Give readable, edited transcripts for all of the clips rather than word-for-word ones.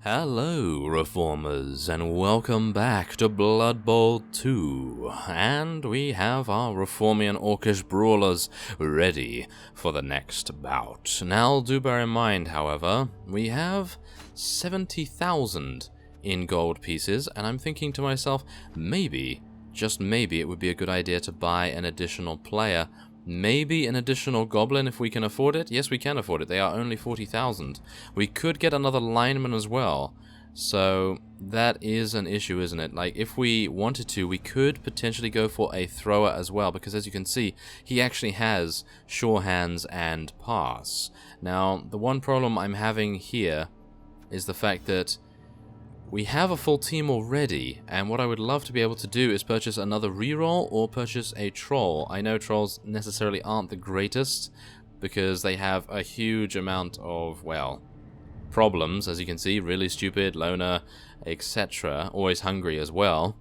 Hello, Reformers, and welcome back to Blood Bowl 2, and we have our Reformian Orcish Brawlers ready for the next bout. Now, do bear in mind, however, we have 70,000 in gold pieces, and I'm thinking to myself, maybe, just maybe, it would be a good idea to buy an additional player. Maybe an additional goblin if we can afford it. Yes, we can afford it. They are only 40,000. We could get another lineman as well. So that is an issue, isn't it? Like, if we wanted to, we could potentially go for a thrower as well, because as you can see, he actually has sure hands and pass. Now, the one problem I'm having here is the fact that we have a full team already, and what I would love to be able to do is purchase another reroll or purchase a troll. I know trolls necessarily aren't the greatest because they have a huge amount of, well, problems, as you can see, really stupid, loner, etc. Always hungry as well.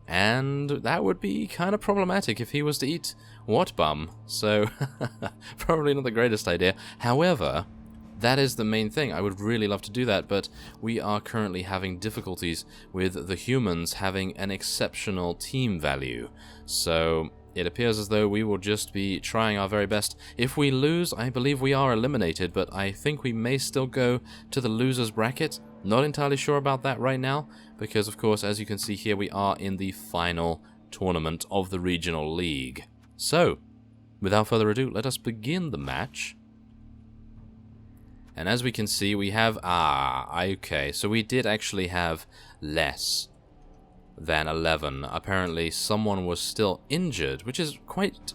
And that would be kind of problematic if he was to eat what bum. So, probably not the greatest idea. However, that is the main thing. I would really love to do that, but we are currently having difficulties with the humans having an exceptional team value. So it appears as though we will just be trying our very best. If we lose, I believe we are eliminated, but I think we may still go to the losers bracket. Not entirely sure about that right now, because of course, as you can see here, we are in the final tournament of the regional league. So, without further ado, let us begin the match. And as we can see, we have... okay, so we did actually have less than 11. Apparently, someone was still injured, which is quite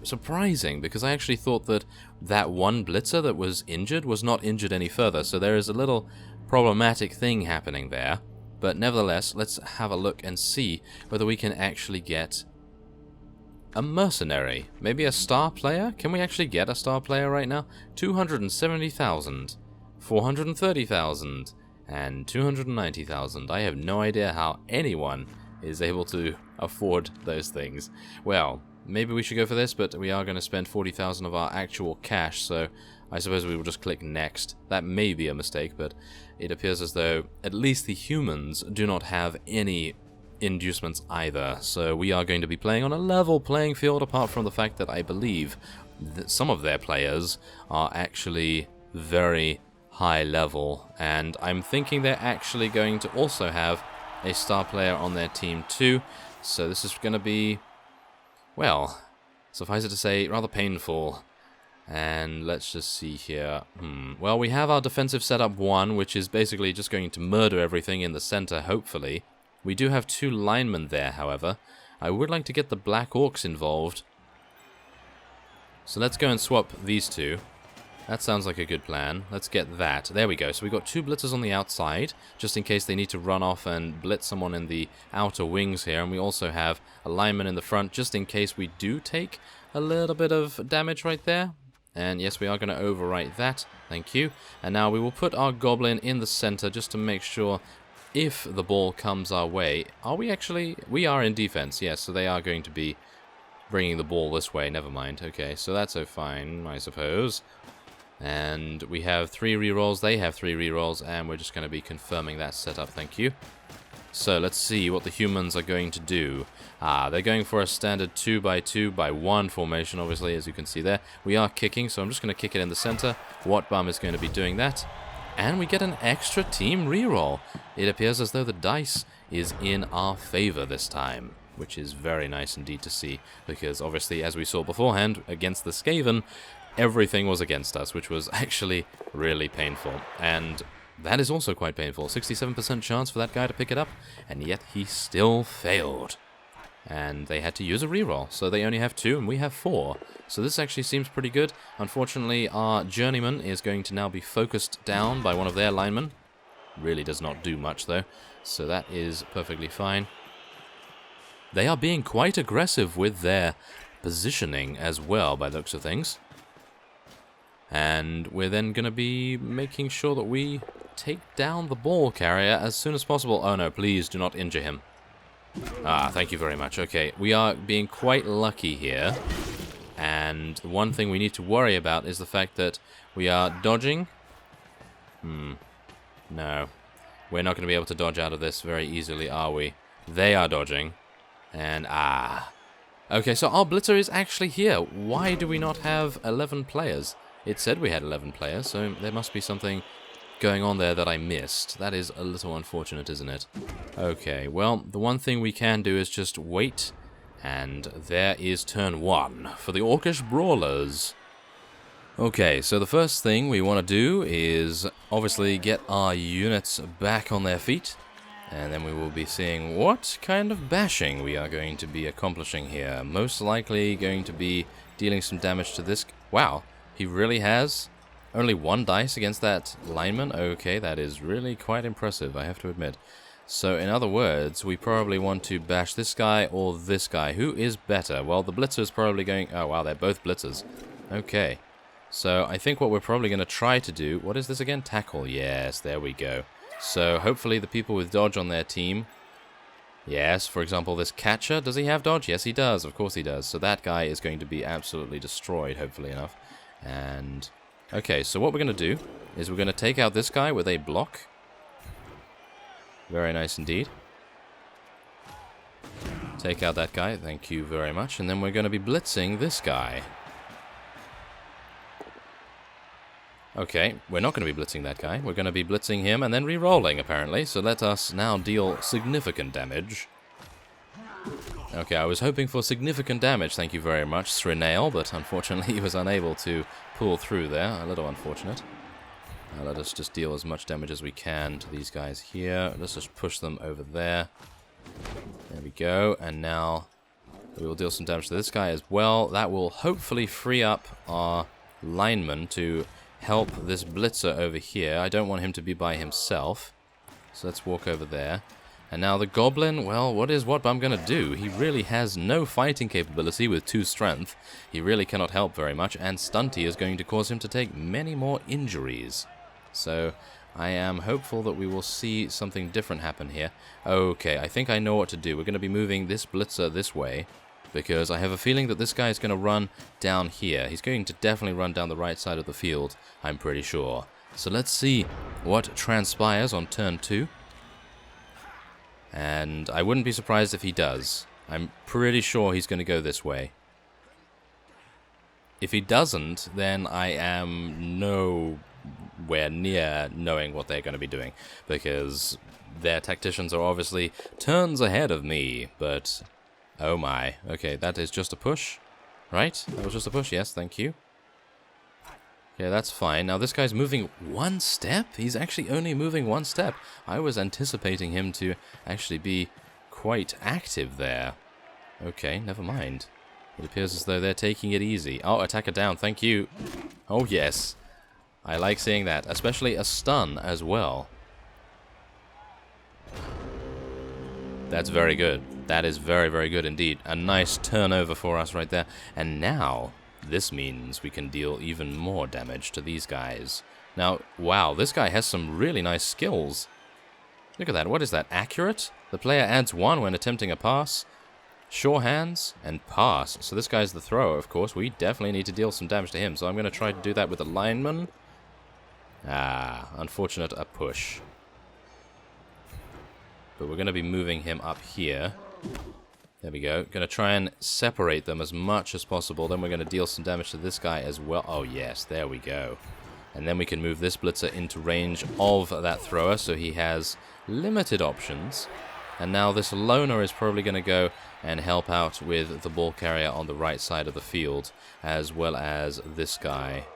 surprising, because I actually thought that that one blitzer that was injured was not injured any further, so there is a little problematic thing happening there. But nevertheless, let's have a look and see whether we can actually get a mercenary, maybe a star player? Can we actually get a star player right now? 270,000, 430,000, and 290,000. I have no idea how anyone is able to afford those things. Well, maybe we should go for this, but we are going to spend 40,000 of our actual cash, so I suppose we will just click next. That may be a mistake, but it appears as though at least the humans do not have any inducements either, so we are going to be playing on a level playing field, apart from the fact that I believe that some of their players are actually very high level, and I'm thinking they're actually going to also have a star player on their team too, so this is going to be, well, suffice it to say, rather painful. And let's just see here. Well, we have our defensive setup 1, which is basically just going to murder everything in the center, hopefully. We do have 2 linemen there, however. I would like to get the Black Orcs involved. So let's go and swap these 2. That sounds like a good plan. Let's get that. There we go. So we've got 2 blitzers on the outside, just in case they need to run off and blitz someone in the outer wings here. And we also have a lineman in the front, just in case we do take a little bit of damage right there. And yes, we are going to overwrite that. Thank you. And now we will put our goblin in the center, just to make sure if the ball comes our way. Are we actually... We are in defense, yes, so they are going to be bringing the ball this way. Never mind. Okay, so that's so fine, I suppose. And we have 3 rerolls, they have 3 rerolls, and we're just going to be confirming that setup. Thank you. So let's see what the humans are going to do. They're going for a standard 2x2x1 formation, obviously, as you can see there. We are kicking, so I'm just going to kick it in the center. Whatbum is going to be doing that. And we get an extra team reroll. It appears as though the dice is in our favor this time, which is very nice indeed to see, because obviously, as we saw beforehand, against the Skaven, everything was against us, which was actually really painful. And that is also quite painful. 67% chance for that guy to pick it up, and yet he still failed. And they had to use a reroll, so they only have 2 and we have 4. So this actually seems pretty good. Unfortunately, our journeyman is going to now be focused down by one of their linemen. Really does not do much though, so that is perfectly fine. They are being quite aggressive with their positioning as well, by the looks of things. And we're then going to be making sure that we take down the ball carrier as soon as possible. Oh no, please do not injure him. Thank you very much. Okay, we are being quite lucky here. And the one thing we need to worry about is the fact that we are dodging. No. We're not going to be able to dodge out of this very easily, are we? They are dodging. And, okay, so our blitzer is actually here. Why do we not have 11 players? It said we had 11 players, so there must be something going on there that I missed. That is a little unfortunate, isn't it? Okay, well, the one thing we can do is just wait. And there is turn 1 for the Orcish Brawlers. Okay, so the first thing we want to do is obviously get our units back on their feet. And then we will be seeing what kind of bashing we are going to be accomplishing here. Most likely going to be dealing some damage to this. Wow, he really has only 1 dice against that lineman? Okay, that is really quite impressive, I have to admit. So, in other words, we probably want to bash this guy or this guy. Who is better? Well, the blitzer is probably going... Oh, wow, they're both blitzers. Okay. So, I think what we're probably going to try to do... What is this again? Tackle. Yes, there we go. So, hopefully the people with dodge on their team... Yes, for example, this catcher. Does he have dodge? Yes, he does. Of course he does. So, that guy is going to be absolutely destroyed, hopefully enough. And... Okay, so what we're going to do is we're going to take out this guy with a block. Very nice indeed. Take out that guy, thank you very much. And then we're going to be blitzing this guy. Okay, we're not going to be blitzing that guy. We're going to be blitzing him and then re-rolling, apparently. So let us now deal significant damage. Okay, I was hoping for significant damage, thank you very much, Srinail, but unfortunately he was unable to pull through there. A little unfortunate. Now let us just deal as much damage as we can to these guys here. Let's just push them over there. There we go. And now we will deal some damage to this guy as well. That will hopefully free up our lineman to help this blitzer over here. I don't want him to be by himself. So let's walk over there. And now the goblin, well, what I'm going to do? He really has no fighting capability with 2 strength. He really cannot help very much. And stunty is going to cause him to take many more injuries. So, I am hopeful that we will see something different happen here. Okay, I think I know what to do. We're going to be moving this blitzer this way, because I have a feeling that this guy is going to run down here. He's going to definitely run down the right side of the field, I'm pretty sure. So let's see what transpires on turn 2. And I wouldn't be surprised if he does. I'm pretty sure he's going to go this way. If he doesn't, then I am nowhere near knowing what they're going to be doing, because their tacticians are obviously turns ahead of me, but oh my. Okay, that is just a push, right? That was just a push, yes, thank you. Okay, that's fine. Now this guy's moving 1 step? He's actually only moving 1 step. I was anticipating him to actually be quite active there. Okay, never mind. It appears as though they're taking it easy. Oh, attacker down, thank you. Oh yes. I like seeing that, especially a stun as well. That's very good. That is very, very good indeed. A nice turnover for us right there. And now, this means we can deal even more damage to these guys. Now, wow, this guy has some really nice skills. Look at that. What is that? Accurate? The player adds 1 when attempting a pass. Sure hands and pass. So this guy's the thrower, of course. We definitely need to deal some damage to him. So I'm going to try to do that with the lineman. Unfortunate a push. But we're going to be moving him up here. There we go. Going to try and separate them as much as possible. Then we're going to deal some damage to this guy as well. Oh yes, there we go. And then we can move this blitzer into range of that thrower, so he has limited options. And now this loner is probably going to go and help out with the ball carrier on the right side of the field, as well as this guy.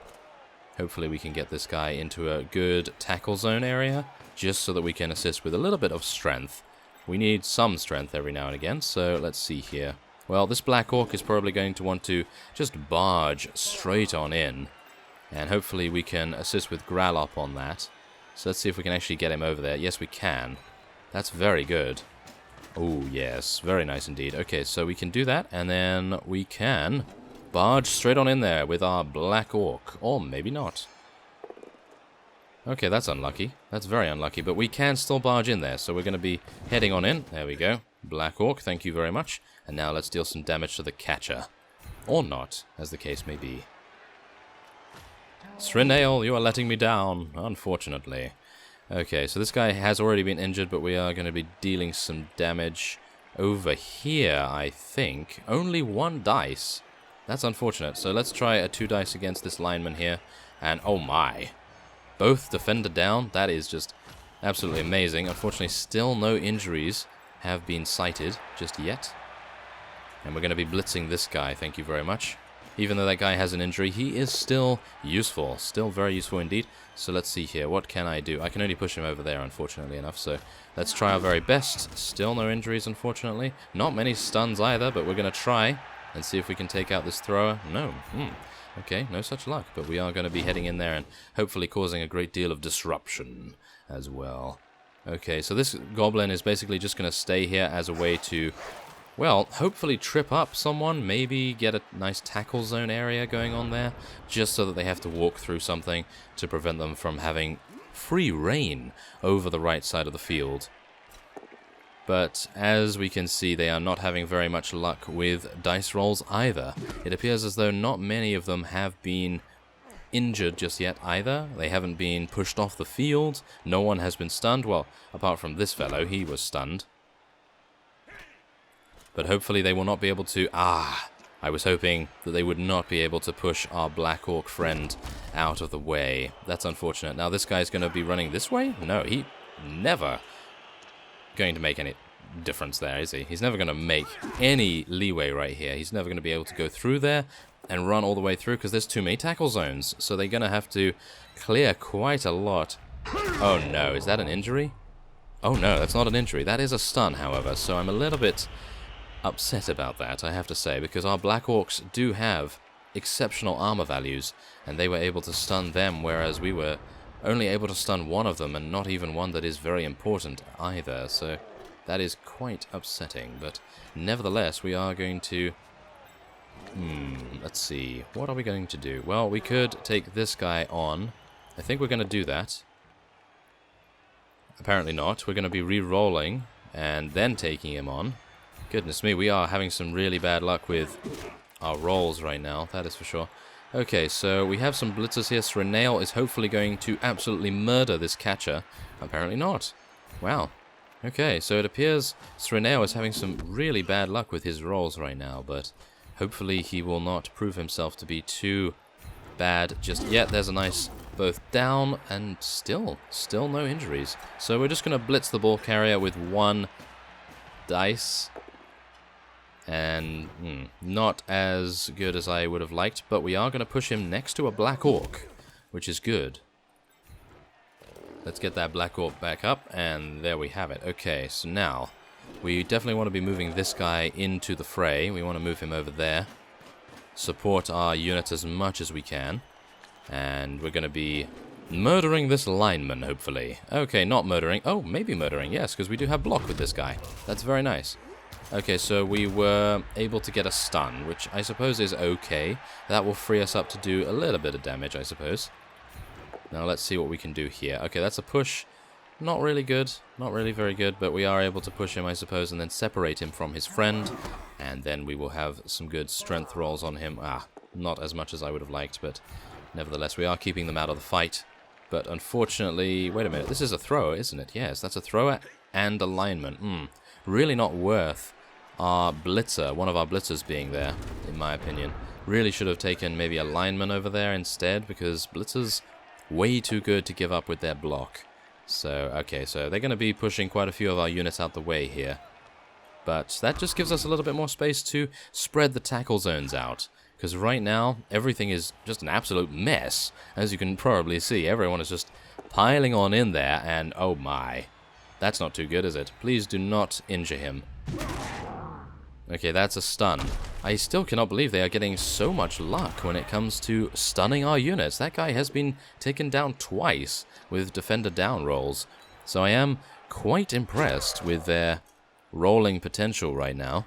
Hopefully we can get this guy into a good tackle zone area, just so that we can assist with a little bit of strength. We need some strength every now and again, so let's see here. Well, this Black Orc is probably going to want to just barge straight on in, and hopefully we can assist with Grallop on that. So let's see if we can actually get him over there. Yes, we can. That's very good. Oh, yes. Very nice indeed. Okay, so we can do that, and then we can barge straight on in there with our Black Orc. Or maybe not. Okay, that's unlucky. That's very unlucky, but we can still barge in there, so we're going to be heading on in. There we go. Black Orc, thank you very much. And now let's deal some damage to the catcher. Or not, as the case may be. Srinail, you are letting me down, unfortunately. Okay, so this guy has already been injured, but we are going to be dealing some damage over here, I think. Only 1 dice. That's unfortunate. So let's try a 2 dice against this lineman here. And oh my. Both defender down. That is just absolutely amazing. Unfortunately, still no injuries have been cited just yet. And we're going to be blitzing this guy, thank you very much. Even though that guy has an injury, he is still useful. Still very useful indeed. So let's see here. What can I do? I can only push him over there, unfortunately enough. So let's try our very best. Still no injuries, unfortunately. Not many stuns either, but we're going to try and see if we can take out this thrower. No. Okay, no such luck. But we are going to be heading in there and hopefully causing a great deal of disruption as well. Okay, so this goblin is basically just going to stay here as a way to, well, hopefully trip up someone, maybe get a nice tackle zone area going on there, just so that they have to walk through something to prevent them from having free reign over the right side of the field. But as we can see, they are not having very much luck with dice rolls either. It appears as though not many of them have been injured just yet either. They haven't been pushed off the field. No one has been stunned. Well, apart from this fellow, he was stunned. But hopefully they will not be able to... I was hoping that they would not be able to push our Black Orc friend out of the way. That's unfortunate. Now this guy's going to be running this way? No, he never going to make any difference there, is he? He's never going to make any leeway right here. He's never going to be able to go through there and run all the way through because there's too many tackle zones. So they're going to have to clear quite a lot. Oh no, is that an injury? Oh no, that's not an injury. That is a stun, however. So I'm a little bit upset about that, I have to say, because our Black Orcs do have exceptional armor values, and they were able to stun them, whereas we were only able to stun one of them, and not even one that is very important either. So that is quite upsetting, but nevertheless, we are going to... let's see. What are we going to do? Well, we could take this guy on. I think we're going to do that. Apparently not. We're going to be re-rolling and then taking him on. Goodness me, we are having some really bad luck with our rolls right now, that is for sure. Okay, so we have some blitzers here. Srenail is hopefully going to absolutely murder this catcher. Apparently not. Wow. Okay, so it appears Srenail is having some really bad luck with his rolls right now, but hopefully he will not prove himself to be too bad just yet. There's a nice both down and still no injuries. So we're just going to blitz the ball carrier with 1 dice. And not as good as I would have liked, but we are going to push him next to a Black Orc, which is good. Let's get that Black Orc back up, and there we have it. Okay, so now, we definitely want to be moving this guy into the fray. We want to move him over there. Support our unit as much as we can. And we're going to be murdering this lineman, hopefully. Okay, not murdering. Oh, maybe murdering, yes, because we do have block with this guy. That's very nice. Okay, so we were able to get a stun, which I suppose is okay. That will free us up to do a little bit of damage, I suppose. Now let's see what we can do here. Okay, that's a push. Not really good. Not really very good, but we are able to push him, I suppose, and then separate him from his friend. And then we will have some good strength rolls on him. Not as much as I would have liked, but nevertheless, we are keeping them out of the fight. But unfortunately... Wait a minute, this is a thrower, isn't it? Yes, that's a thrower and a lineman. Really not worth our blitzer, one of our blitzers being there, in my opinion. Really should have taken maybe a lineman over there instead, because blitzers way too good to give up with their block. So, okay, so they're going to be pushing quite a few of our units out the way here. But that just gives us a little bit more space to spread the tackle zones out. Because right now, everything is just an absolute mess. As you can probably see, everyone is just piling on in there, and oh my. That's not too good, is it? Please do not injure him. Okay, that's a stun. I still cannot believe they are getting so much luck when it comes to stunning our units. That guy has been taken down twice with defender down rolls. So I am quite impressed with their rolling potential right now.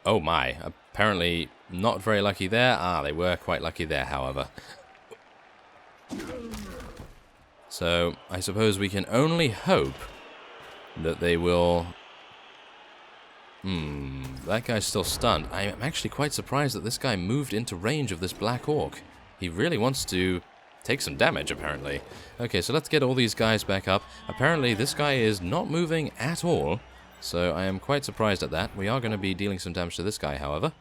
Oh my, apparently not very lucky there. They were quite lucky there, however. So I suppose we can only hope that they will... that guy's still stunned. I'm actually quite surprised that this guy moved into range of this Black Orc. He really wants to take some damage, apparently. Okay, so let's get all these guys back up. Apparently, this guy is not moving at all, so I am quite surprised at that. We are going to be dealing some damage to this guy, however.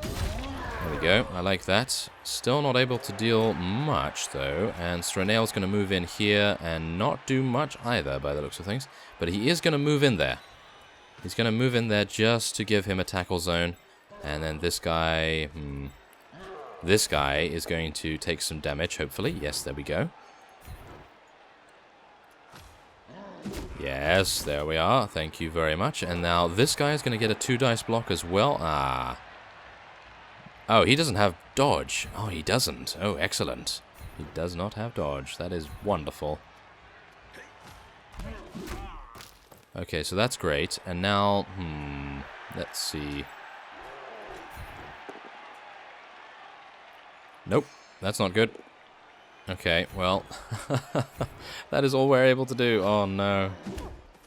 There we go, I like that. Still not able to deal much, though, and Srenail's going to move in here and not do much either, by the looks of things. But he is going to move in there. He's going to move in there just to give him a tackle zone. And then this guy... This guy is going to take some damage, hopefully. Yes, there we go. Yes, there we are. Thank you very much. And now this guy is going to get a 2 dice block as well. Ah. Oh, he doesn't have dodge. Oh, he doesn't. Oh, excellent. He does not have dodge. That is wonderful. Okay, so that's great. And now, let's see. Nope, that's not good. Okay, well, that is all we're able to do. Oh no,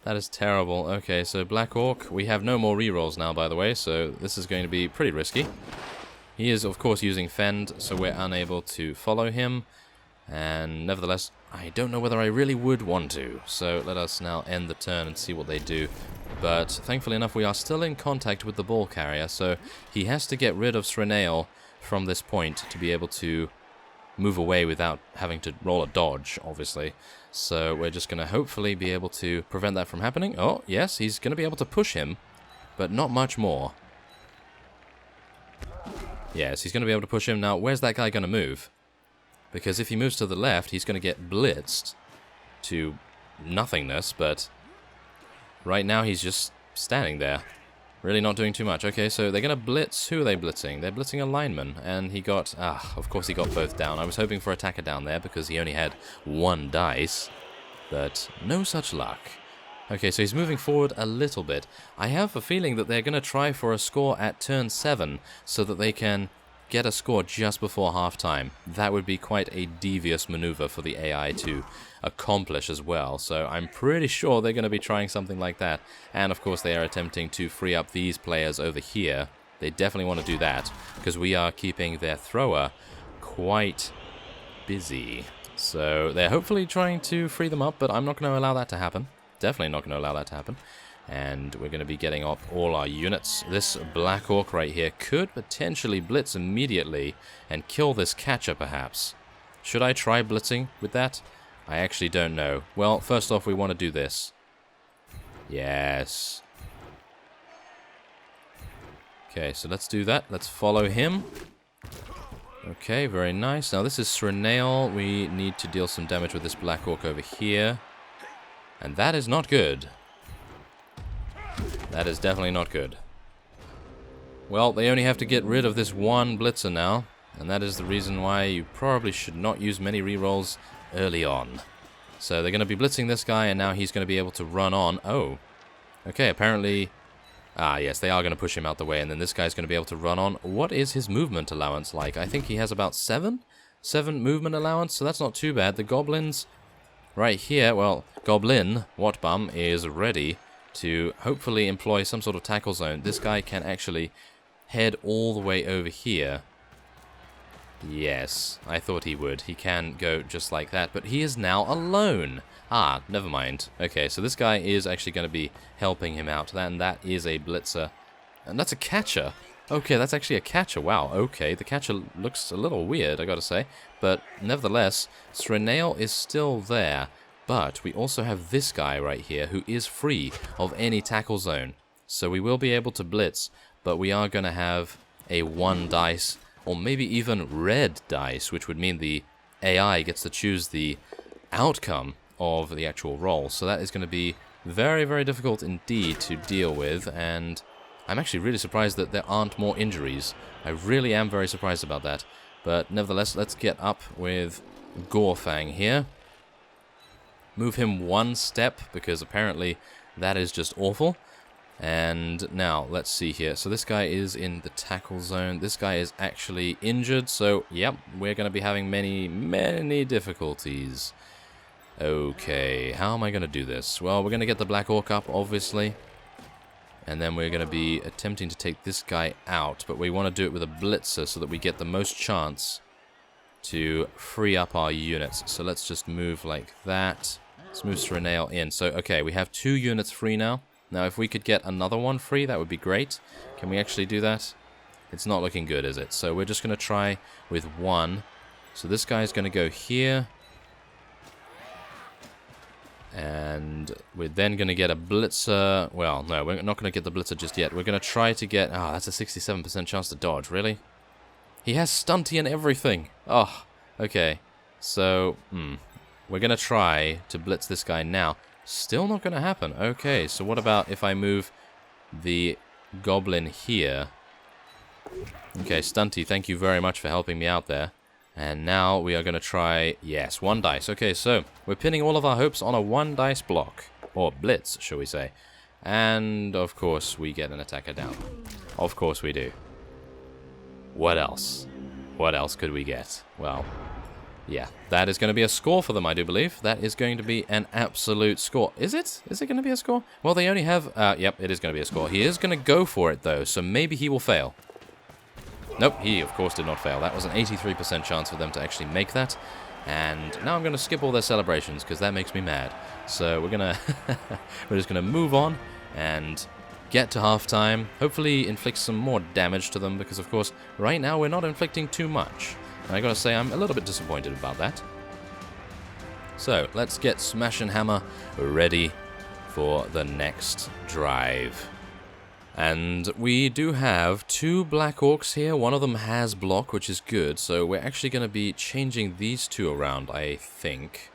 that is terrible. Okay, so Black Orc, we have no more rerolls now, by the way, so this is going to be pretty risky. He is, of course, using Fend, so we're unable to follow him. And nevertheless, I don't know whether I really would want to. So let us now end the turn and see what they do. But thankfully enough, we are still in contact with the ball carrier, so he has to get rid of Srenail from this point to be able to move away without having to roll a dodge, obviously. So we're just going to hopefully be able to prevent that from happening. Oh, yes, he's going to be able to push him, but not much more. Yes, he's going to be able to push him. Now, where's that guy going to move? Because if he moves to the left, he's going to get blitzed to nothingness, but right now he's just standing there. Really not doing too much. Okay, so they're going to blitz. Who are they blitzing? They're blitzing a lineman, and he got... of course he got both down. I was hoping for attacker down there because he only had 1 dice, but no such luck. Okay, so he's moving forward a little bit. I have a feeling that they're going to try for a score at turn 7 so that they can get a score just before halftime. That would be quite a devious maneuver for the AI to accomplish as well. So I'm pretty sure they're going to be trying something like that. And of course they are attempting to free up these players over here. They definitely want to do that because we are keeping their thrower quite busy. So they're hopefully trying to free them up, but I'm not going to allow that to happen. Definitely not going to allow that to happen. And we're going to be getting up all our units. This Black Orc right here could potentially blitz immediately and kill this catcher, perhaps. Should I try blitzing with that? I actually don't know. Well, first off, we want to do this. Yes. Okay, so let's do that. Let's follow him. Okay, very nice. Now, this is Srenail. We need to deal some damage with this Black Orc over here. And that is not good. That is definitely not good. Well, they only have to get rid of this one blitzer now, and that is the reason why you probably should not use many rerolls early on. So they're going to be blitzing this guy, and now he's going to be able to run on. Oh. Okay, apparently... yes, they are going to push him out the way, and then this guy's going to be able to run on. What is his movement allowance like? I think he has about 7? 7 movement allowance, so that's not too bad. The goblins right here, well, Goblin Whatbum is ready to hopefully employ some sort of tackle zone. This guy can actually head all the way over here. Yes, I thought he would. He can go just like that, but he is now alone. Never mind. Okay, so this guy is actually going to be helping him out, and that is a blitzer. And that's a catcher. Okay, that's actually a catcher. Wow, okay, the catcher looks a little weird, I gotta say. But nevertheless, Srenail is still there. But we also have this guy right here who is free of any tackle zone. So we will be able to blitz, but we are going to have a 1 dice, or maybe even red dice, which would mean the AI gets to choose the outcome of the actual roll. So that is going to be very, very difficult indeed to deal with, and I'm actually really surprised that there aren't more injuries. I really am very surprised about that. But nevertheless, let's get up with Gorfang here. Move him 1 step, because apparently that is just awful. And now, let's see here. So this guy is in the tackle zone. This guy is actually injured, so yep, we're going to be having many, many difficulties. Okay, how am I going to do this? Well, we're going to get the Black Orc up, obviously. And then we're going to be attempting to take this guy out, but we want to do it with a blitzer so that we get the most chance to free up our units. So let's just move like that. Let's move Srenail in. So, okay, we have 2 units free now. Now, if we could get another one free, that would be great. Can we actually do that? It's not looking good, is it? So we're just going to try with 1. So this guy's going to go here. And we're then going to get a blitzer. Well, no, we're not going to get the blitzer just yet. We're going to try to get... Oh, that's a 67% chance to dodge. Really? He has stunty and everything. Oh, okay. So, we're going to try to blitz this guy now. Still not going to happen. Okay, so what about if I move the goblin here? Okay, Stunty, thank you very much for helping me out there. And now we are going to try, yes, 1 dice. Okay, so we're pinning all of our hopes on a 1 dice block. Or blitz, shall we say. And, of course, we get an attacker down. Of course we do. What else? What else could we get? Well, yeah, that is going to be a score for them, I do believe. That is going to be an absolute score. Is it? Is it going to be a score? Well, they only have... yep, it is going to be a score. He is going to go for it, though, so maybe he will fail. Nope, he, of course, did not fail. That was an 83% chance for them to actually make that. And now I'm going to skip all their celebrations, because that makes me mad. So we're going to... we're just going to move on and get to halftime. Hopefully inflict some more damage to them, because, of course, right now we're not inflicting too much. And I gotta say, I'm a little bit disappointed about that. So, let's get Smash and Hammer ready for the next drive. And we do have 2 Black Orcs here. One of them has block, which is good. So, we're actually going to be changing these 2 around, I think.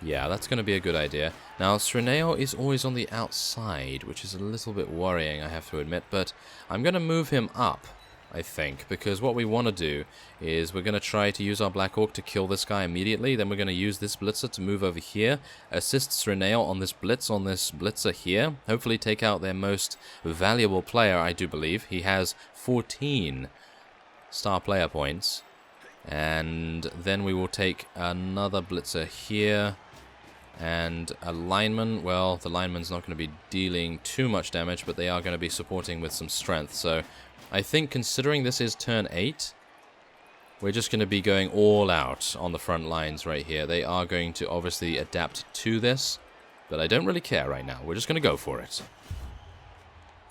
Yeah, that's going to be a good idea. Now, Sreneo is always on the outside, which is a little bit worrying, I have to admit. But I'm going to move him up, I think, because what we want to do is we're going to try to use our Black Orc to kill this guy immediately. Then we're going to use this Blitzer to move over here, assist Srenail on this Blitzer here. Hopefully take out their most valuable player, I do believe. He has 14 star player points. And then we will take another Blitzer here. And a lineman, well, the lineman's not going to be dealing too much damage, but they are going to be supporting with some strength. So I think considering this is turn 8, we're just going to be going all out on the front lines right here. They are going to obviously adapt to this, but I don't really care right now. We're just going to go for it.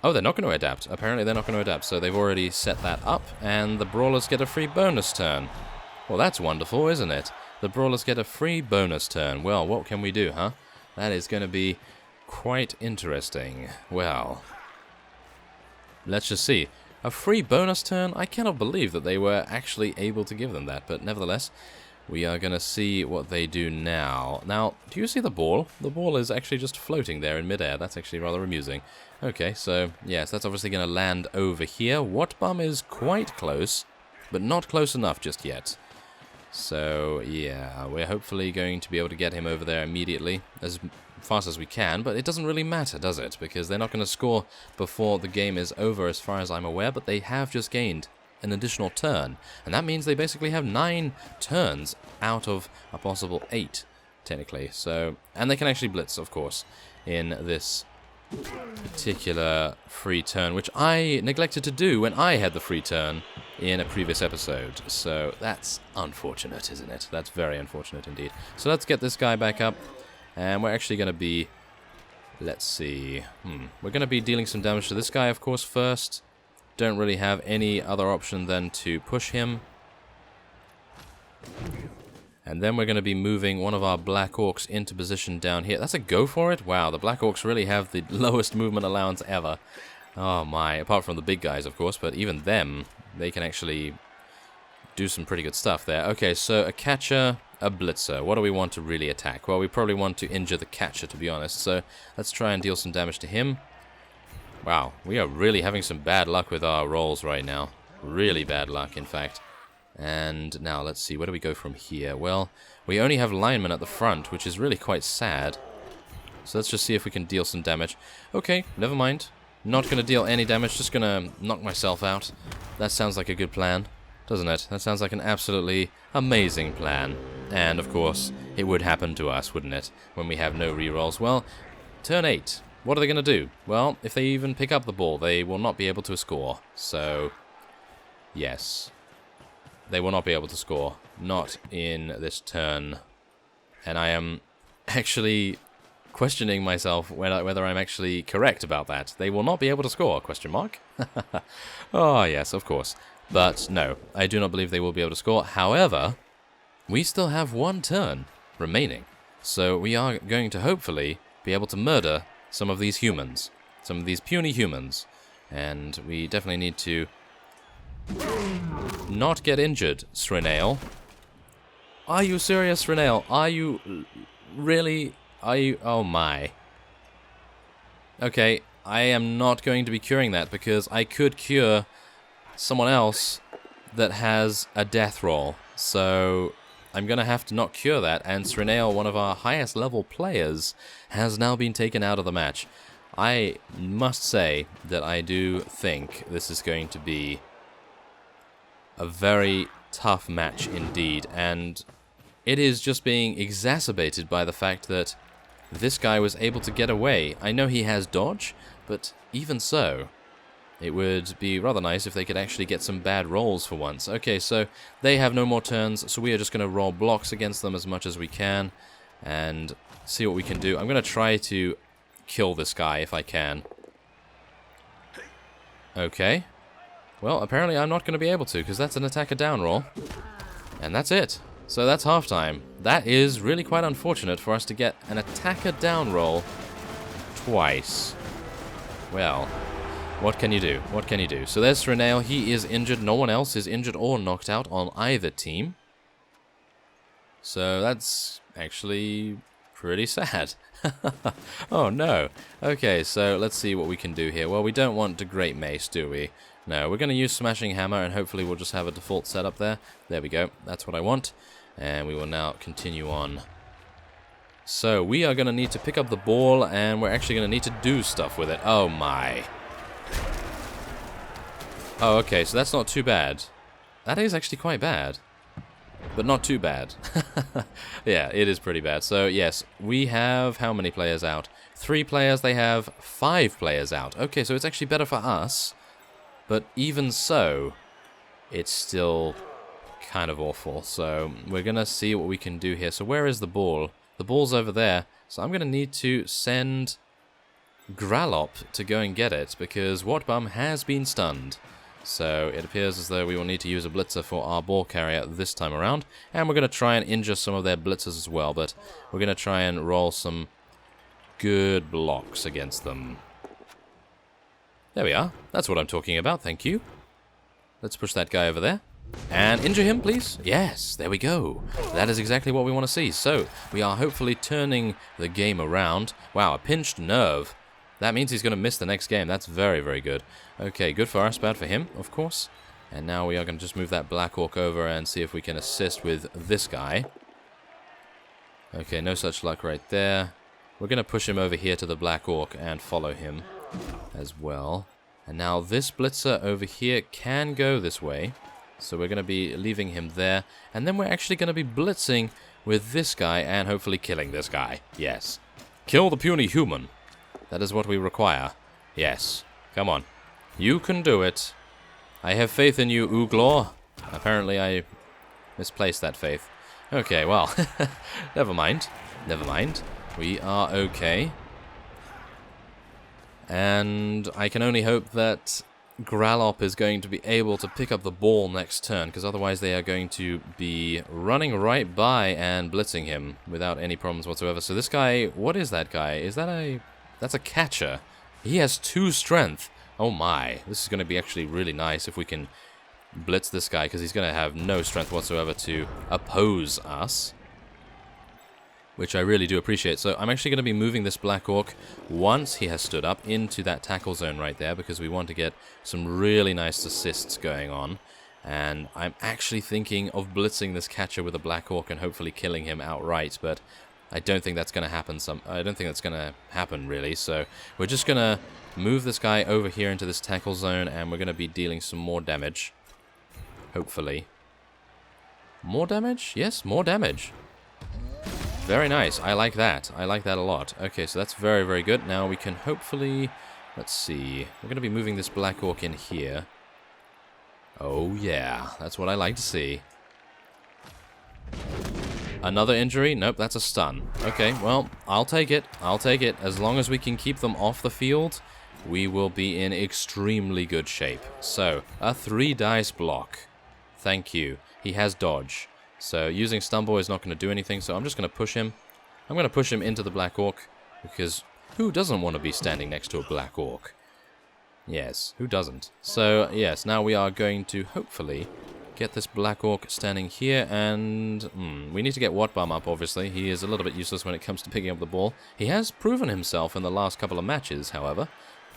Oh, they're not going to adapt. Apparently they're not going to adapt, so they've already set that up, and the Brawlers get a free bonus turn. Well, that's wonderful, isn't it? The Brawlers get a free bonus turn. Well, what can we do, huh? That is going to be quite interesting. Well, let's just see. A free bonus turn? I cannot believe that they were actually able to give them that, but nevertheless, we are going to see what they do now. Now, do you see the ball? The ball is actually just floating there in midair. That's actually rather amusing. Okay, so, yes, that's obviously going to land over here. Whatbum is quite close, but not close enough just yet. So, yeah, we're hopefully going to be able to get him over there immediately, as fast as we can, but it doesn't really matter, does it? Because they're not going to score before the game is over, as far as I'm aware, but they have just gained an additional turn, and that means they basically have 9 turns out of a possible 8, technically. So, and they can actually blitz, of course, in this particular free turn, which I neglected to do when I had the free turn in a previous episode. So that's unfortunate, isn't it? That's very unfortunate indeed. So let's get this guy back up, and we're actually going to be, let's see, we're going to be dealing some damage to this guy, of course, first. Don't really have any other option than to push him. And then we're going to be moving one of our Black Orcs into position down here. That's a go for it? Wow, the Black Orcs really have the lowest movement allowance ever. Oh my, apart from the big guys, of course, but even them, they can actually do some pretty good stuff there. Okay, so a catcher, a blitzer. What do we want to really attack? Well, we probably want to injure the catcher, to be honest. So let's try and deal some damage to him. Wow, we are really having some bad luck with our rolls right now. Really bad luck, in fact. And now, let's see, where do we go from here? Well, we only have linemen at the front, which is really quite sad. So let's just see if we can deal some damage. Okay, never mind. Not going to deal any damage, just going to knock myself out. That sounds like a good plan, doesn't it? That sounds like an absolutely amazing plan. And, of course, it would happen to us, wouldn't it? When we have no rerolls. Well, turn 8. What are they going to do? Well, if they even pick up the ball, they will not be able to score. So, yes. They will not be able to score. Not in this turn. And I am actually questioning myself whether I'm actually correct about that. They will not be able to score, question mark. Oh, yes, of course. But no, I do not believe they will be able to score. However, we still have one turn remaining. So we are going to hopefully be able to murder some of these humans. Some of these puny humans. And we definitely need to not get injured, Srinail. Are you serious, Srinail? Are you really? Are you? Oh my. Okay, I am not going to be curing that because I could cure someone else that has a death roll. So I'm going to have to not cure that, and Srinail, one of our highest level players, has now been taken out of the match. I must say that I do think this is going to be a very tough match indeed, and it is just being exacerbated by the fact that this guy was able to get away. I know he has dodge, but even so, it would be rather nice if they could actually get some bad rolls for once. Okay, so they have no more turns, so we are just going to roll blocks against them as much as we can and see what we can do. I'm going to try to kill this guy if I can. Okay. Well, apparently I'm not going to be able to, because that's an attacker down roll. And that's it. So that's halftime. That is really quite unfortunate for us to get an attacker down roll twice. Well, what can you do? What can you do? So there's Srinail. He is injured. No one else is injured or knocked out on either team. So that's actually pretty sad. Oh no. Okay, so let's see what we can do here. Well, we don't want the Great Mace, do we? No, we're going to use Smashing Hammer, and hopefully we'll just have a default setup there. There we go. That's what I want. And we will now continue on. So, we are going to need to pick up the ball, and we're actually going to need to do stuff with it. Oh my. Oh, okay, so that's not too bad. That is actually quite bad. But not too bad. Yeah, it is pretty bad. So, yes, we have how many players out? 3 players, they have 5 players out. Okay, so it's actually better for us. But even so, it's still kind of awful. So we're going to see what we can do here. So where is the ball? The ball's over there. So I'm going to need to send Grallop to go and get it, because Wartbum has been stunned. So it appears as though we will need to use a blitzer for our ball carrier this time around. And we're going to try and injure some of their blitzers as well. But we're going to try and roll some good blocks against them. There we are. That's what I'm talking about, thank you. Let's push that guy over there. And injure him, please. Yes, there we go. That is exactly what we want to see. So, we are hopefully turning the game around. Wow, a pinched nerve. That means he's going to miss the next game. That's very, very good. Okay, good for us, bad for him, of course. And now we are going to just move that Black Orc over and see if we can assist with this guy. Okay, no such luck right there. We're going to push him over here to the Black Orc and follow him as well. And now this blitzer over here can go this way. So we're going to be leaving him there. And then we're actually going to be blitzing with this guy and hopefully killing this guy. Yes. Kill the puny human. That is what we require. Yes. Come on. You can do it. I have faith in you, Uglor. Apparently I misplaced that faith. Okay, well. Never mind. Never mind. We are okay. And I can only hope that Grallop is going to be able to pick up the ball next turn, because otherwise they are going to be running right by and blitzing him without any problems whatsoever. So this guy, what is that guy? Is that a... That's a catcher. He has 2 strength. Oh my. This is going to be actually really nice if we can blitz this guy, because he's going to have no strength whatsoever to oppose us, which I really do appreciate. So I'm actually going to be moving this Black Orc once he has stood up into that tackle zone right there, because we want to get some really nice assists going on. And I'm actually thinking of blitzing this catcher with a Black Orc and hopefully killing him outright, but I don't think that's going to happen. I don't think that's going to happen really. So we're just going to move this guy over here into this tackle zone, and we're going to be dealing some more damage. Hopefully. More damage? Yes, more damage. Very nice. I like that. I like that a lot. Okay, so that's very, very good. Now we can hopefully... Let's see. We're going to be moving this Black Orc in here. Oh yeah, that's what I like to see. Another injury? Nope, that's a stun. Okay, well, I'll take it. I'll take it. As long as we can keep them off the field, we will be in extremely good shape. So, a 3 dice block. Thank you. He has dodge. So, using stumble is not going to do anything, so I'm just going to push him. I'm going to push him into the Black Orc, because who doesn't want to be standing next to a Black Orc? Yes, who doesn't? So, yes, now we are going to hopefully get this Black Orc standing here, and we need to get Watbum up, obviously. He is a little bit useless when it comes to picking up the ball. He has proven himself in the last couple of matches, however.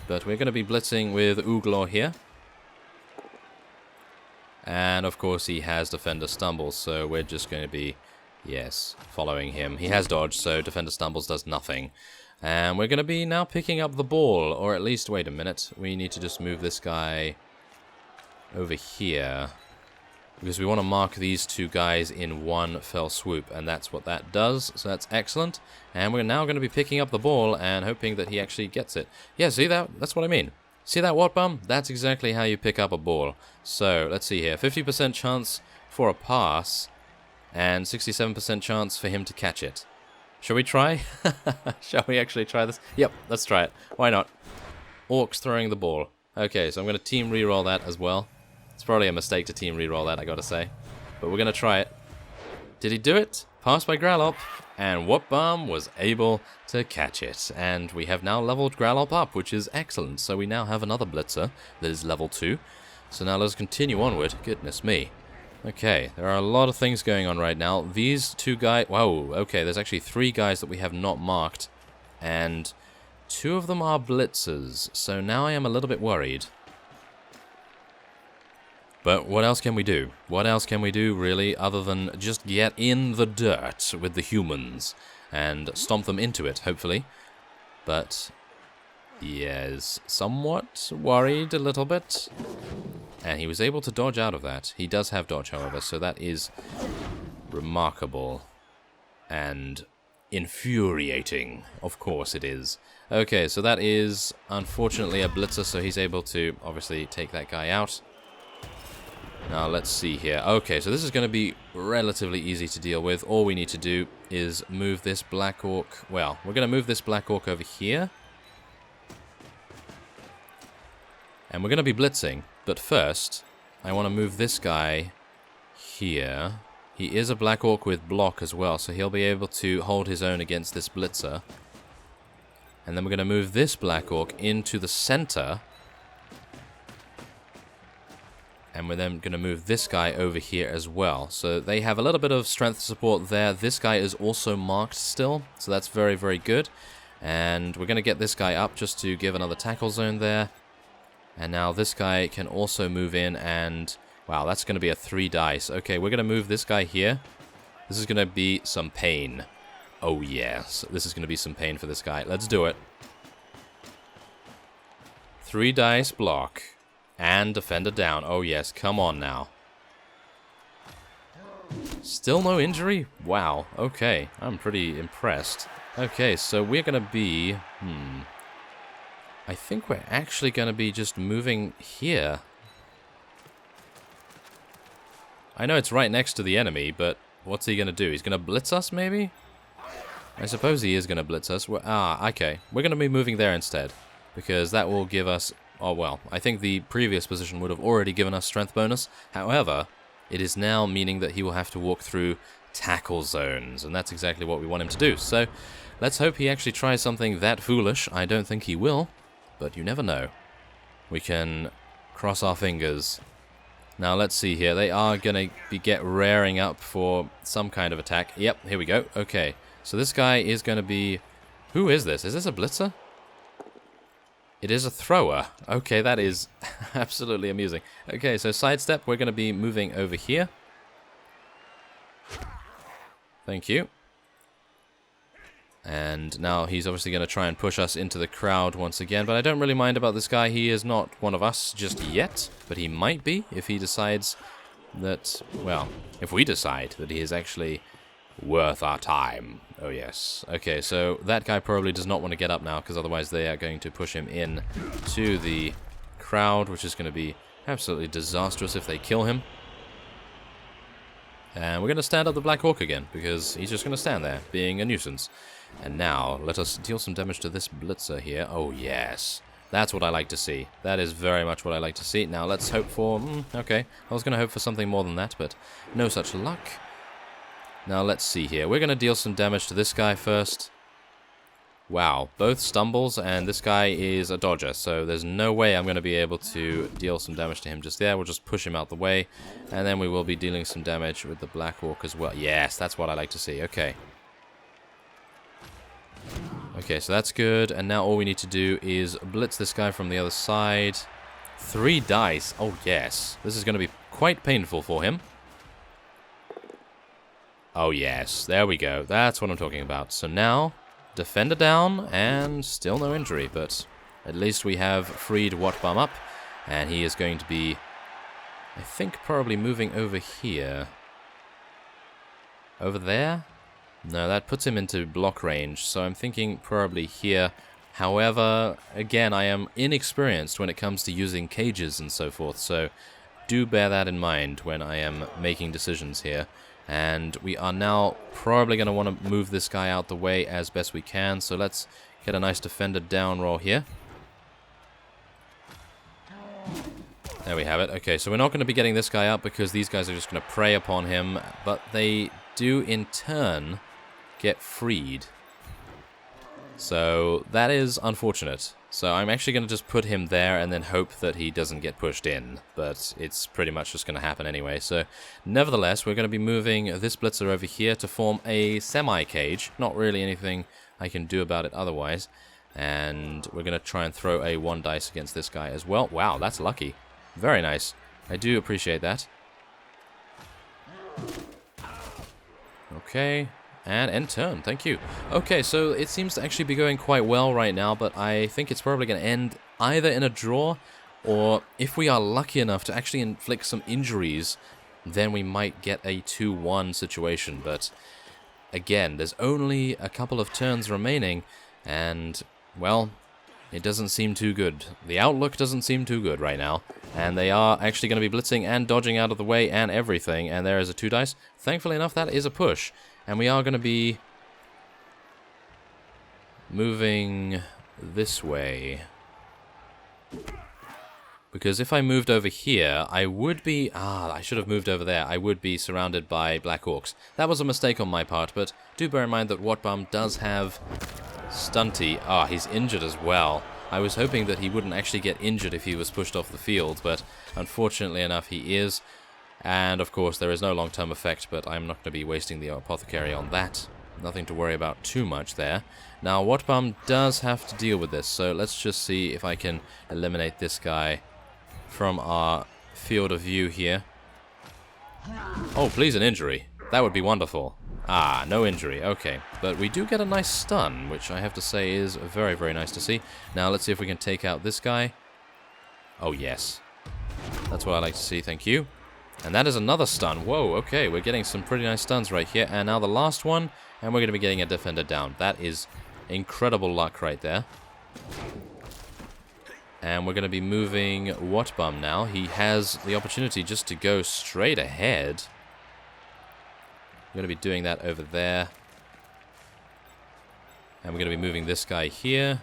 But we're going to be blitzing with Uglor here. And, of course, he has Defender Stumbles, so we're just going to be, yes, following him. He has dodge, so Defender Stumbles does nothing. And we're going to be now picking up the ball, or at least, wait a minute, we need to just move this guy over here. Because we want to mark these 2 guys in one fell swoop, and that's what that does, so that's excellent. And we're now going to be picking up the ball and hoping that he actually gets it. Yeah, see that? That's what I mean. See that, Watbum? That's exactly how you pick up a ball. So, let's see here. 50% chance for a pass, and 67% chance for him to catch it. Shall we try? Shall we actually try this? Yep, let's try it. Why not? Orcs throwing the ball. Okay, so I'm going to team reroll that as well. It's probably a mistake to team reroll that, I gotta say. But we're gonna try it. Did he do it? Passed by Growlop, and Watbum was able to catch it. And we have now leveled Growlop up, which is excellent. So we now have another Blitzer that is level 2. So now let's continue onward. Goodness me. Okay, there are a lot of things going on right now. These 2 guys... Whoa, okay, there's actually 3 guys that we have not marked. And 2 of them are Blitzers. So now I am a little bit worried. But what else can we do? What else can we do, really, other than just get in the dirt with the humans and stomp them into it, hopefully. But, yes, somewhat worried a little bit. And he was able to dodge out of that. He does have dodge, however, so that is remarkable and infuriating. Of course it is. Okay, so that is, unfortunately, a Blitzer, so he's able to, obviously, take that guy out. Now, let's see here. Okay, so this is going to be relatively easy to deal with. All we need to do is move this Black Orc... Well, we're going to move this Black Orc over here. And we're going to be blitzing. But first, I want to move this guy here. He is a Black Orc with block as well, so he'll be able to hold his own against this Blitzer. And then we're going to move this Black Orc into the center. And we're then going to move this guy over here as well. So they have a little bit of strength support there. This guy is also marked still, so that's very, very good. And we're going to get this guy up just to give another tackle zone there. And now this guy can also move in and... Wow, that's going to be a 3 dice. Okay, we're going to move this guy here. This is going to be some pain. Oh, yes. This is going to be some pain for this guy. Let's do it. 3 dice block. And defender down. Oh, yes. Come on now. Still no injury? Wow. Okay. I'm pretty impressed. Okay, so we're going to be... I think we're actually going to be just moving here. I know it's right next to the enemy, but what's he going to do? He's going to blitz us, maybe? I suppose he is going to blitz us. Okay. We're going to be moving there instead. Because that will give us... Oh, well, I think the previous position would have already given us strength bonus. However, it is now meaning that he will have to walk through tackle zones, and that's exactly what we want him to do. So, let's hope he actually tries something that foolish. I don't think he will, but you never know. We can cross our fingers. Now, let's see here. They are going to get raring up for some kind of attack. Yep, here we go. Okay, so this guy is going to be... Who is this? Is this a blitzer? It is a thrower. Okay, that is absolutely amusing. Okay, so sidestep, we're going to be moving over here. Thank you. And now he's obviously going to try and push us into the crowd once again, but I don't really mind about this guy. He is not one of us just yet, but he might be if he decides that, well, if we decide that he is actually worth our time. Oh, yes. Okay, so that guy probably does not want to get up now, because otherwise they are going to push him in to the crowd, which is going to be Absolutely disastrous if they kill him. And we're going to stand up the Black Orc again, because he's just going to stand there, being a nuisance. And now, let us deal some damage to this Blitzer here. Oh, yes. That's what I like to see. That is very much what I like to see. Now, let's hope for... okay, I was going to hope for something more than that, but no such luck. Now, let's see here. We're going to deal some damage to this guy first. Wow, both stumbles, and this guy is a dodger, so there's no way I'm going to be able to deal some damage to him just there. We'll just push him out the way, and then we will be dealing some damage with the Black Orc as well. Yes, that's what I like to see. Okay. Okay, so that's good, and now all we need to do is blitz this guy from the other side. 3 dice. Oh, yes. This is going to be quite painful for him. Oh, yes. There we go. That's what I'm talking about. So now... Defender down, and still no injury, but at least we have freed Watbum up, and he is going to be, I think, probably moving over here. Over there? No, that puts him into block range, so I'm thinking probably here. However, again, I am inexperienced when it comes to using cages and so forth, so do bear that in mind when I am making decisions here. And we are now probably going to want to move this guy out the way as best we can. So let's get a nice defender down roll here. There we have it. Okay, so we're not going to be getting this guy up because these guys are just going to prey upon him. But they do in turn get freed. So that is unfortunate. So I'm actually going to just put him there and then hope that he doesn't get pushed in. But it's pretty much just going to happen anyway. So nevertheless, we're going to be moving this Blitzer over here to form a semi-cage. Not really anything I can do about it otherwise. And we're going to try and throw a 1 dice against this guy as well. Wow, that's lucky. Very nice. I do appreciate that. Okay. And end turn, thank you. Okay, so it seems to actually be going quite well right now, but I think it's probably going to end either in a draw, or if we are lucky enough to actually inflict some injuries, then we might get a 2-1 situation. But again, there's only a couple of turns remaining, and, well, it doesn't seem too good. The outlook doesn't seem too good right now, and they are actually going to be blitzing and dodging out of the way and everything, and there is a 2 dice. Thankfully enough, that is a push. And we are going to be moving this way. Because if I moved over here, I would be... I should have moved over there. I would be surrounded by Black Orcs. That was a mistake on my part, but do bear in mind that Watbum does have Stunty. He's injured as well. I was hoping that he wouldn't actually get injured if he was pushed off the field, but unfortunately enough, he is. And, of course, there is no long-term effect, but I'm not going to be wasting the Apothecary on that. Nothing to worry about too much there. Now, Watbum does have to deal with this, so let's just see if I can eliminate this guy from our field of view here. Oh, please, an injury. That would be wonderful. No injury. Okay, but we do get a nice stun, which I have to say is very, very nice to see. Now, let's see if we can take out this guy. Oh, yes. That's what I like to see, thank you. And that is another stun. Whoa, okay, we're getting some pretty nice stuns right here. And now the last one, and we're going to be getting a defender down. That is incredible luck right there. And we're going to be moving Watbum now. He has the opportunity just to go straight ahead. We're going to be doing that over there. And we're going to be moving this guy here.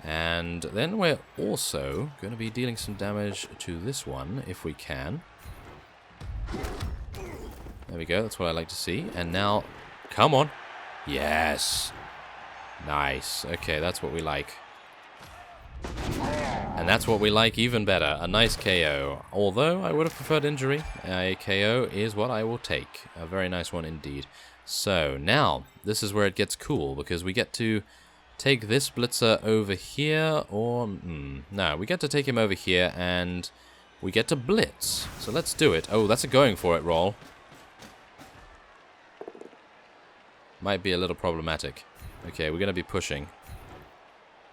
And then we're also going to be dealing some damage to this one, if we can. There we go, that's what I like to see. And now, come on. Yes. Nice. Okay, that's what we like. And that's what we like even better. A nice KO. Although, I would have preferred injury. A KO is what I will take. A very nice one indeed. So, now, this is where it gets cool, because we get to take this Blitzer over here, or... no, we get to take him over here, and... we get to blitz. So let's do it. Oh, that's a going for it roll. Might be a little problematic. Okay, we're going to be pushing.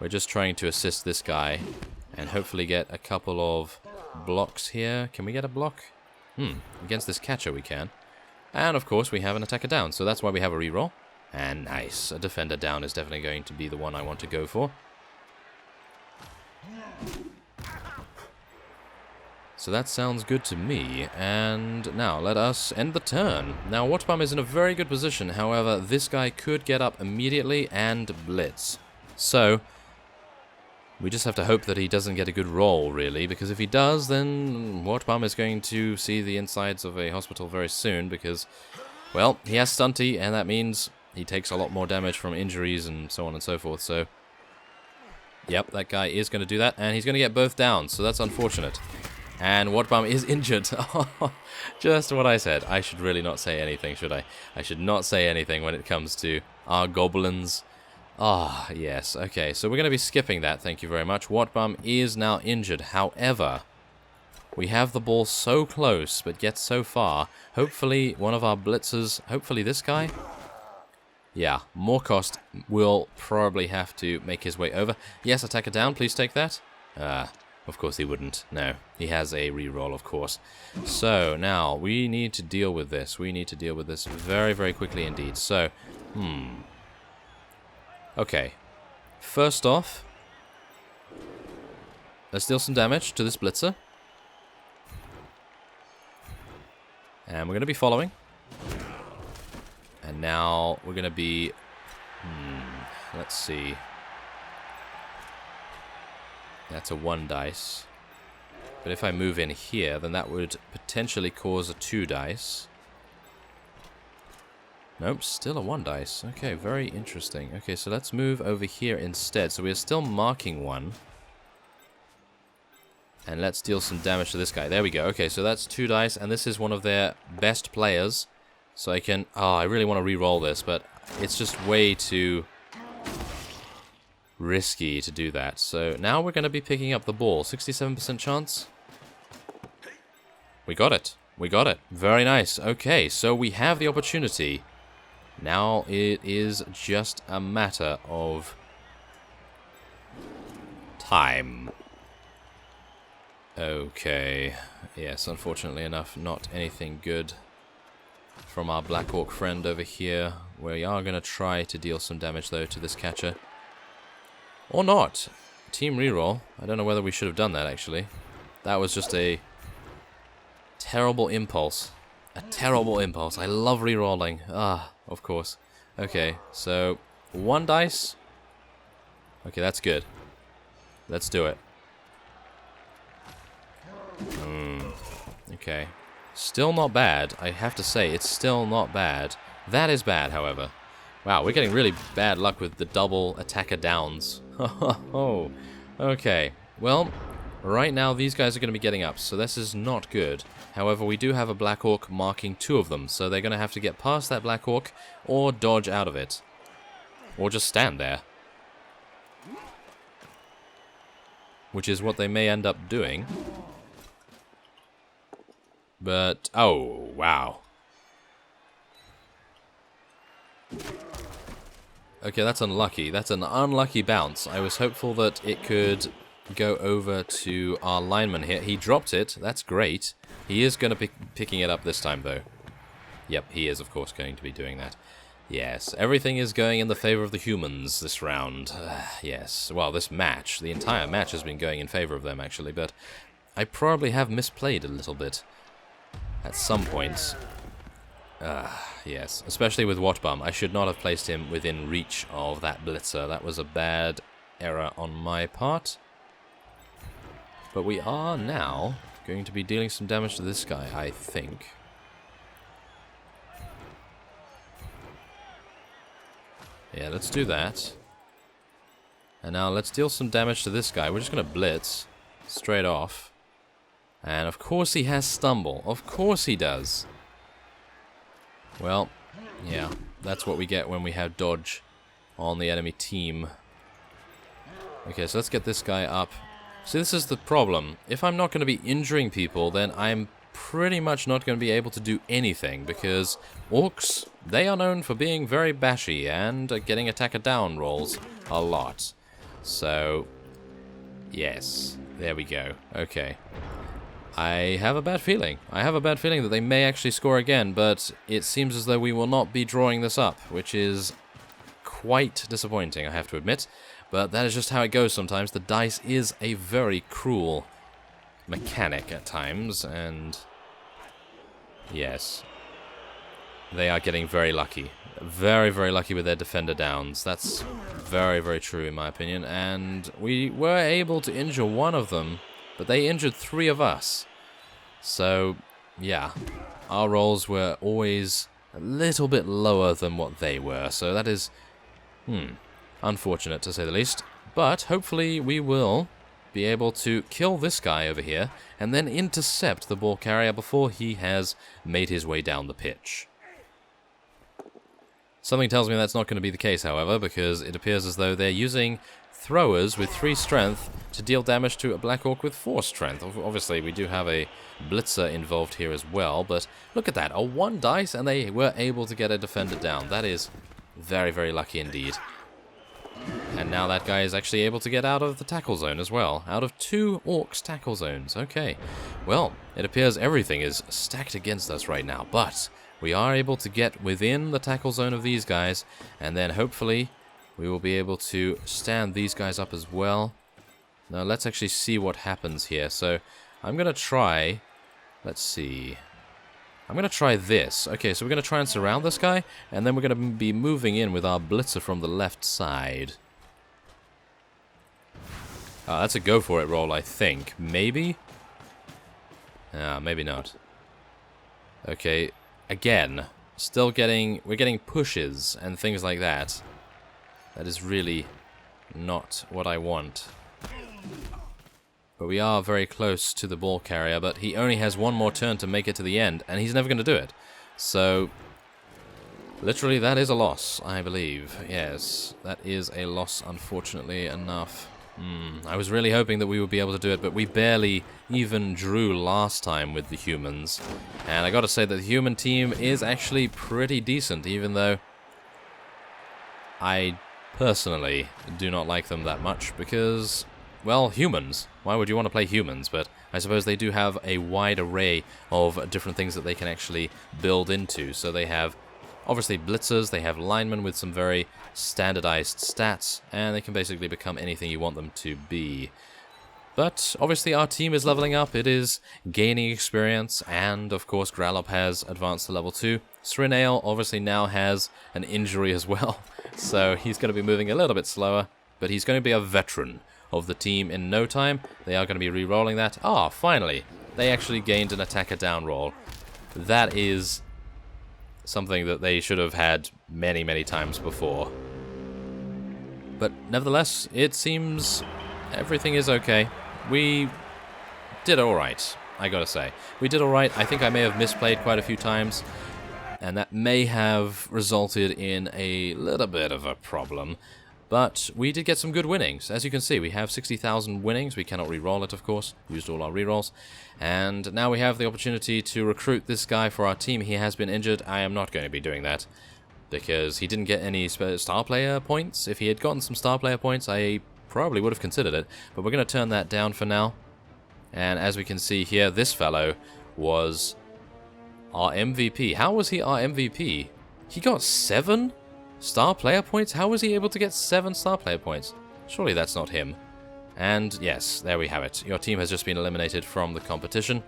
We're just trying to assist this guy and hopefully get a couple of blocks here. Can we get a block? Against this catcher we can. And of course we have an attacker down, so that's why we have a reroll. And nice. A defender down is definitely going to be the one I want to go for. So that sounds good to me, and now let us end the turn. Now Watchbomb is in a very good position, however this guy could get up immediately and blitz. So we just have to hope that he doesn't get a good roll, really, because if he does, then Watchbomb is going to see the insides of a hospital very soon, because, well, he has Stunty, and that means he takes a lot more damage from injuries and so on and so forth, so yep, that guy is going to do that, and he's going to get both down, so that's unfortunate. And Watchbomb is injured. Just what I said. I should really not say anything, should I? I should not say anything when it comes to our goblins. Ah, yes. Okay, so we're going to be skipping that, thank you very much. Watchbomb is now injured. However, we have the ball so close, but yet so far. Hopefully, one of our blitzers, hopefully this guy? Yeah, more cost will probably have to make his way over. Yes, attacker down, please take that. Of course he wouldn't. No, he has a reroll, of course. So, now, we need to deal with this. We need to deal with this very, very quickly indeed. So, okay. First off, let's deal some damage to this blitzer. And we're going to be following. And now we're going to be... let's see. That's a 1 dice. But if I move in here, then that would potentially cause a 2 dice. Nope, still a 1 dice. Okay, very interesting. Okay, so let's move over here instead. So we're still marking 1. And let's deal some damage to this guy. There we go. Okay, so that's 2 dice, and this is one of their best players. So I can... Oh, I really want to re-roll this, but it's just way too risky to do that. So now we're going to be picking up the ball. 67% chance. We got it. We got it. Very nice. Okay, so we have the opportunity. Now it is just a matter of time. Okay. Yes, unfortunately enough, not anything good from our Black Orc friend over here. We are going to try to deal some damage, though, to this catcher. Or not. Team reroll. I don't know whether we should have done that, actually. That was just a terrible impulse. A terrible impulse. I love rerolling. Ah, of course. Okay, so 1 dice. Okay, that's good. Let's do it. Okay. Still not bad. I have to say, it's still not bad. That is bad, however. Wow, we're getting really bad luck with the double attacker downs. Oh, okay. Well, right now these guys are going to be getting up, so this is not good. However, we do have a Black Orc marking 2 of them, so they're going to have to get past that Black Orc or dodge out of it. Or just stand there. Which is what they may end up doing. But, oh, wow. Okay, that's unlucky. That's an unlucky bounce. I was hopeful that it could go over to our lineman here. He dropped it. That's great. He is going to be picking it up this time, though. Yep, he is, of course, going to be doing that. Yes, everything is going in the favor of the humans this round. Yes, well, this match. The entire match has been going in favor of them, actually, but I probably have misplayed a little bit at some points. Yes, especially with Watchbomb. I should not have placed him within reach of that blitzer. That was a bad error on my part. But we are now going to be dealing some damage to this guy, I think. Yeah, let's do that. And now let's deal some damage to this guy. We're just going to blitz straight off. And of course he has stumble. Of course he does. Well, yeah, that's what we get when we have dodge on the enemy team. Okay, so let's get this guy up. See, this is the problem. If I'm not going to be injuring people, then I'm pretty much not going to be able to do anything, because Orcs, they are known for being very bashy and getting attacker down rolls a lot. So, yes, there we go. Okay. I have a bad feeling. I have a bad feeling that they may actually score again, but it seems as though we will not be drawing this up, which is quite disappointing, I have to admit. But that is just how it goes sometimes. The dice is a very cruel mechanic at times, and yes, they are getting very lucky. Very, very lucky with their defender downs. That's very, very true in my opinion, and we were able to injure one of them, but they injured 3 of us. So, yeah, our rolls were always a little bit lower than what they were, so that is, unfortunate to say the least. But hopefully we will be able to kill this guy over here, and then intercept the ball carrier before he has made his way down the pitch. Something tells me that's not going to be the case, however, because it appears as though they're using throwers with 3 strength to deal damage to a Black Orc with 4 strength. Obviously, we do have a blitzer involved here as well, but look at that, a 1 dice, and they were able to get a defender down. That is very, very lucky indeed. And now that guy is actually able to get out of the tackle zone as well. Out of 2 Orcs tackle zones. Okay. Well, it appears everything is stacked against us right now, but we are able to get within the tackle zone of these guys, and then hopefully we will be able to stand these guys up as well. Now let's actually see what happens here. So I'm going to try, let's see, I'm going to try this. Okay, so we're going to try and surround this guy, and then we're going to be moving in with our blitzer from the left side. That's a go for it roll, I think. Maybe? Maybe not. Okay, again, still we're getting pushes and things like that. That is really not what I want. But we are very close to the ball carrier, but he only has 1 more turn to make it to the end, and he's never going to do it. So, literally that is a loss, I believe. Yes, that is a loss, unfortunately enough. I was really hoping that we would be able to do it, but we barely even drew last time with the humans. And I gotta say that the human team is actually pretty decent, even though I personally do not like them that much because, well, humans. Why would you want to play humans? But I suppose they do have a wide array of different things that they can actually build into. So they have, obviously, blitzers, they have linemen with some very standardized stats, and they can basically become anything you want them to be. But, obviously, our team is leveling up, it is gaining experience, and, of course, Gralop has advanced to level 2. Srinail, obviously, now has an injury as well, so he's going to be moving a little bit slower, but he's going to be a veteran of the team in no time. They are going to be re-rolling that. Ah, finally! They actually gained an attacker down roll. That is something that they should have had many, many times before. But nevertheless, it seems everything is okay. We did alright, I gotta say. We did alright. I think I may have misplayed quite a few times, and that may have resulted in a little bit of a problem. But we did get some good winnings. As you can see, we have 60,000 winnings. We cannot re-roll it, of course. Used all our re-rolls. And now we have the opportunity to recruit this guy for our team. He has been injured. I am not going to be doing that, because he didn't get any star player points. If he had gotten some star player points, I probably would have considered it. But we're going to turn that down for now. And as we can see here, this fellow was our MVP. How was he our MVP? He got 7 star player points? How was he able to get 7 star player points? Surely that's not him. And yes, there we have it. Your team has just been eliminated from the competition.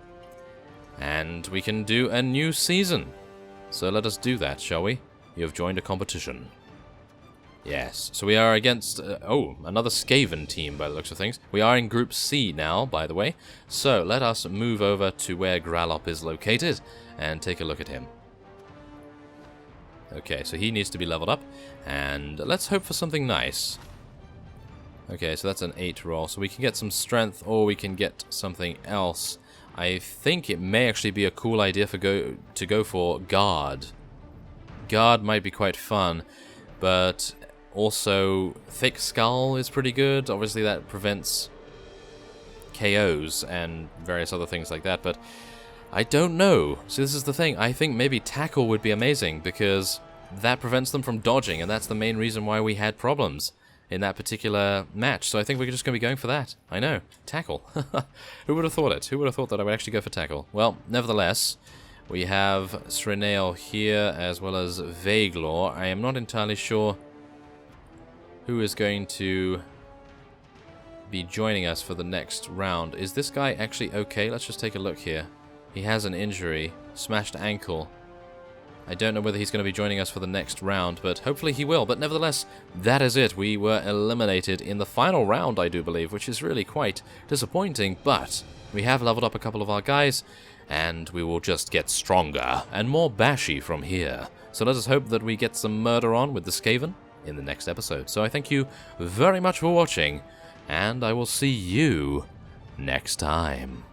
And we can do a new season. So let us do that, shall we? You have joined a competition. Yes, so we are against, another Skaven team by the looks of things. We are in Group C now, by the way. So let us move over to where Gralop is located and take a look at him. Okay, so he needs to be leveled up, and let's hope for something nice. Okay, so that's an 8 roll, so we can get some strength, or we can get something else. I think it may actually be a cool idea to go for Guard. Guard might be quite fun, but also Thick Skull is pretty good. Obviously that prevents KOs and various other things like that, but I don't know. So this is the thing. I think maybe Tackle would be amazing, because that prevents them from dodging, and that's the main reason why we had problems in that particular match. So I think we're just going to be going for that. I know. Tackle. Who would have thought it? Who would have thought that I would actually go for Tackle? Well, nevertheless, we have Srinail here, as well as Vaglor. I am not entirely sure who is going to be joining us for the next round. Is this guy actually okay? Let's just take a look here. He has an injury, smashed ankle. I don't know whether he's going to be joining us for the next round, but hopefully he will. But nevertheless, that is it. We were eliminated in the final round, I do believe, which is really quite disappointing. But we have leveled up a couple of our guys, and we will just get stronger and more bashy from here. So let us hope that we get some murder on with the Skaven in the next episode. So I thank you very much for watching, and I will see you next time.